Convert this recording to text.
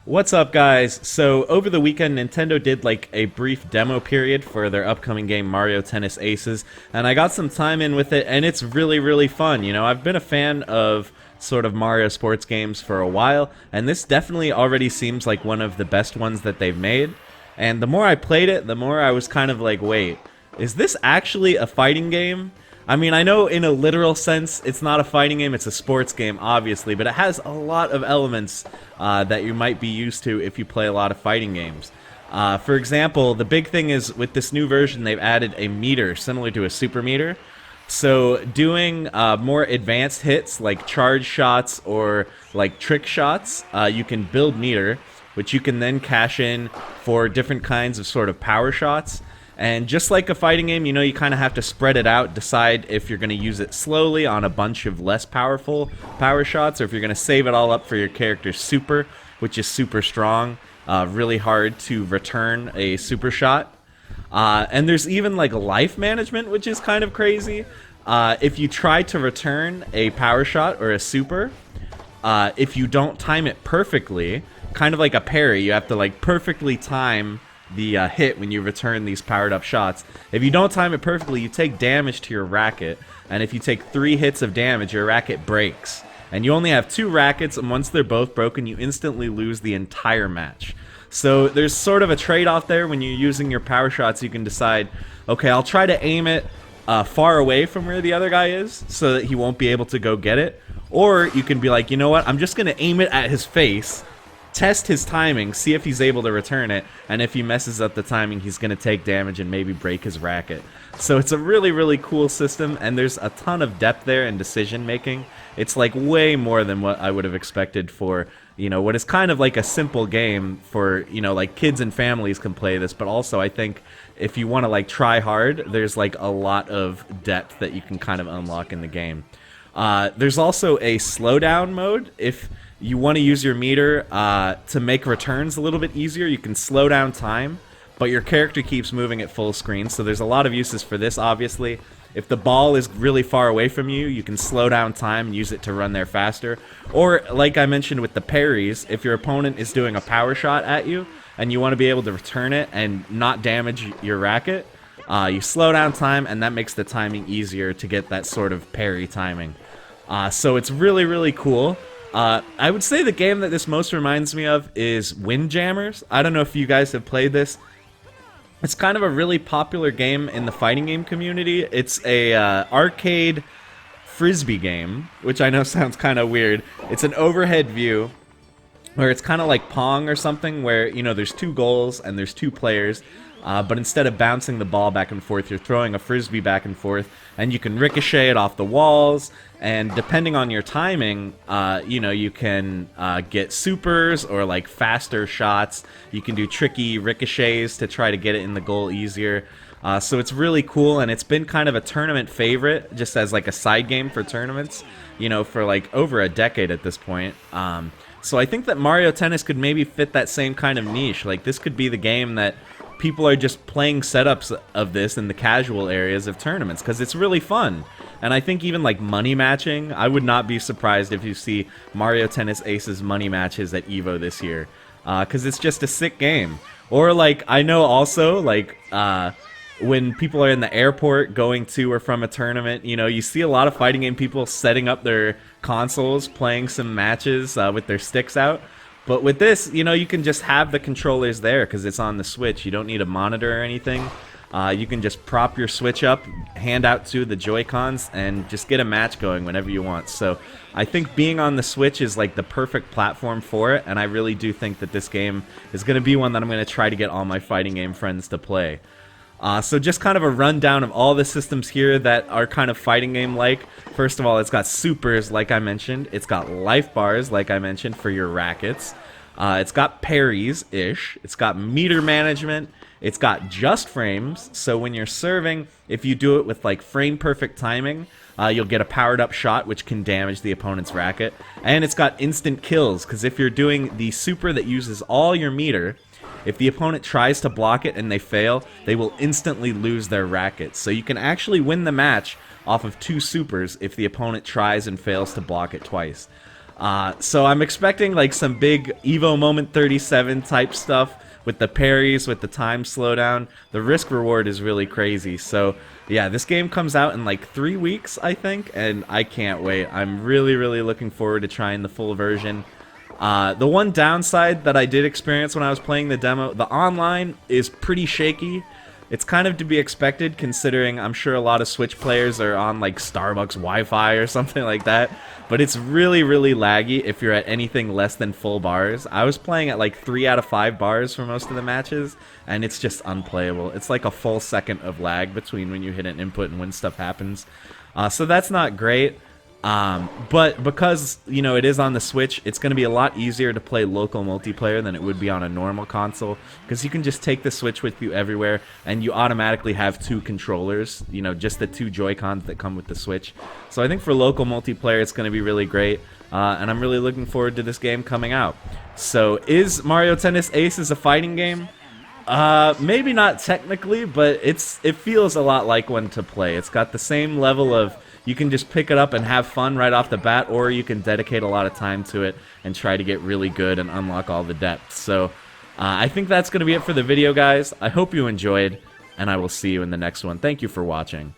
What's up, guys? So, over the weekend, Nintendo did like a brief demo period for their upcoming game Mario Tennis Aces, and I got some time in with it, and it's really, really fun. I've been a fan of sort of Mario sports games for a while, and this definitely already seems like one of the best ones that they've made. And the more I played it, the more I was kind of like, wait, is this actually a fighting game? I mean, I know in a literal sense it's not a fighting game, it's a sports game, obviously, but it has a lot of elements that you might be used to if you play a lot of fighting games. For example, the big thing is with this new version, they've added a meter similar to a super meter. So doing more advanced hits like charge shots or like trick shots, you can build meter, which you can then cash in for different kinds of sort of power shots. And just like a fighting game, you kind of have to spread it out, decide if you're going to use it slowly on a bunch of less powerful power shots, or if you're going to save it all up for your character's super, which is super strong, really hard to return a super shot. And there's even like life management, which is kind of crazy. If you try to return a power shot or a super, if you don't time it perfectly, kind of like a parry, you have to like perfectly time the hit when you return these powered up shots. If you don't time it perfectly, you take damage to your racket, and if you take 3 hits of damage, your racket breaks. And you only have 2 rackets, and once they're both broken, you instantly lose the entire match. So there's sort of a trade-off there. When you're using your power shots, you can decide, okay, I'll try to aim it far away from where the other guy is so that he won't be able to go get it. Or you can be like, you know what, I'm just going to aim it at his face, test his timing, see if he's able to return it, and if he messes up the timing, he's going to take damage and maybe break his racket. So it's a really, really cool system, and there's a ton of depth there in decision making. It's like way more than what I would have expected for, what is kind of like a simple game for, like kids and families can play this, but also I think if you want to like try hard, there's like a lot of depth that you can kind of unlock in the game. There's also a slowdown mode. If you want to use your meter to make returns a little bit easier, you can slow down time, but your character keeps moving at full screen, so there's a lot of uses for this, obviously. If the ball is really far away from you, you can slow down time and use it to run there faster. Or, like I mentioned with the parries, if your opponent is doing a power shot at you, and you want to be able to return it and not damage your racket, you slow down time, and that makes the timing easier to get that sort of parry timing. So it's really, really cool. I would say the game that this most reminds me of is Windjammers. I don't know if you guys have played this. It's kind of a really popular game in the fighting game community. It's a arcade frisbee game, which I know sounds kind of weird. It's an overhead view where it's kind of like Pong or something, where there's 2 goals and there's 2 players. But instead of bouncing the ball back and forth, you're throwing a frisbee back and forth, and you can ricochet it off the walls, and depending on your timing, you can get supers or like faster shots. You can do tricky ricochets to try to get it in the goal easier. So it's really cool, and it's been kind of a tournament favorite, just as like a side game for tournaments, for like over a decade at this point. So I think that Mario Tennis could maybe fit that same kind of niche. Like, this could be the game that people are just playing setups of this in the casual areas of tournaments, because it's really fun. And I think even like money matching, I would not be surprised if you see Mario Tennis Aces money matches at EVO this year, because it's just a sick game. Or like, I know also like when people are in the airport going to or from a tournament, you see a lot of fighting game people setting up their consoles, playing some matches with their sticks out. But with this, you can just have the controllers there because it's on the Switch. You don't need a monitor or anything. You can just prop your Switch up, hand out to the Joy-Cons, and just get a match going whenever you want. So I think being on the Switch is like the perfect platform for it, and I really do think that this game is going to be one that I'm going to try to get all my fighting game friends to play. So just kind of a rundown of all the systems here that are kind of fighting game-like. First of all, it's got supers, like I mentioned. It's got life bars, like I mentioned, for your rackets. It's got parries-ish. It's got meter management. It's got just frames, so when you're serving, if you do it with like frame-perfect timing, you'll get a powered-up shot, which can damage the opponent's racket. And it's got instant kills, because if you're doing the super that uses all your meter, if the opponent tries to block it and they fail, they will instantly lose their racket. So you can actually win the match off of 2 supers if the opponent tries and fails to block it twice. So I'm expecting like some big Evo Moment 37 type stuff with the parries, with the time slowdown. The risk reward is really crazy. So yeah, this game comes out in like 3 weeks, I think, and I can't wait. I'm really, really looking forward to trying the full version. The one downside that I did experience when I was playing the demo, the online is pretty shaky. It's kind of to be expected, considering I'm sure a lot of Switch players are on like Starbucks Wi-Fi or something like that. But it's really, really laggy if you're at anything less than full bars. I was playing at like 3 out of 5 bars for most of the matches, and it's just unplayable. It's like a full second of lag between when you hit an input and when stuff happens. So that's not great. But because, you know, it is on the Switch, it's going to be a lot easier to play local multiplayer than it would be on a normal console, because you can just take the Switch with you everywhere, and you automatically have 2 controllers, you know, just the 2 Joy-Cons that come with the Switch. So I think for local multiplayer, it's going to be really great, and I'm really looking forward to this game coming out. So is Mario Tennis Aces a fighting game? Maybe not technically, but it feels a lot like one to play. It's got the same level of, you can just pick it up and have fun right off the bat, or you can dedicate a lot of time to it and try to get really good and unlock all the depths. So I think that's going to be it for the video, guys. I hope you enjoyed, and I will see you in the next one. Thank you for watching.